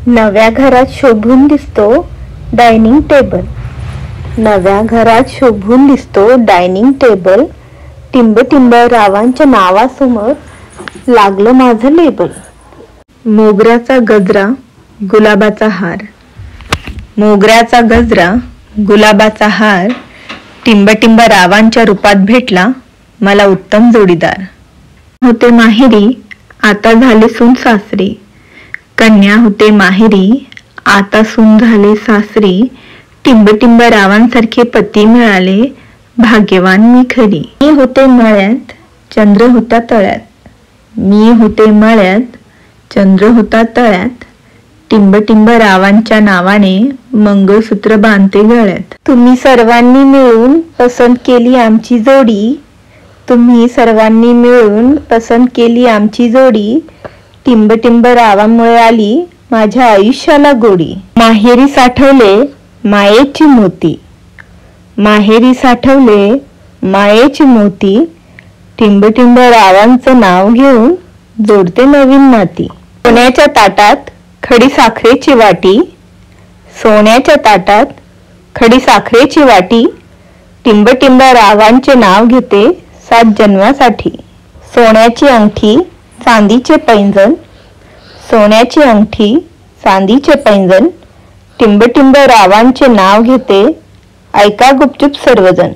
नव्या घरात शोभून दिसतो डायनिंग टेबल. नव्या घरात शोभून दिसतो डायनिंग टेबल. टिंब टिंब रावांच्या नावासमोर लागलं माझं लेबल. मोगऱ्याचा गजरा गुलाबाचा हार. मोगऱ्याचा गजरा गुलाबाचा हार. टिंब टिंब रावांच्या रूपात भेटला मला उत्तम जोडीदार. होते माहेरी आता झाले सून सासरी. कन्या होते माहेरी आता सून झाले सासरी. टिंब टिंब रावांसारखे पती मिळाले भाग्यवान मी खरी. मी होते मळ्यात चंद्र होता तळ्यात. मी होते मळ्यात चंद्र होता तळ्यात. टिंब टिंब रावांच्या नावाने मंगळसूत्र बांधते गळ्यात. तुम्ही सर्वांनी मिळून पसंत केली आमची जोडी. तुम्ही सर्वांनी मिळून पसंत केली आमची जोडी. टिंब टिंब रावांमुळे आली माझ्या आयुष्याला गोडी. माहेरी साठवले मायेची मोती. माहेरी साठवले मायेची मोती. टिंब टिंब रावांचं नाव घेऊन जोडते नवीन नाती. सोन्याच्या ताटात खडी साखरेची वाटी. सोन्याच्या ताटात खडी साखरेची वाटी. टिंब टिंब रावांचे नाव घेते 7 जन्मासाठी. सोन्याची अंगठी चांदीचे पैंजण. सोन्याची अंगठी चांदीचे पैंजण. टिंब टिंब रावांचे नाव घेते ऐका गुपचूप सर्वजण.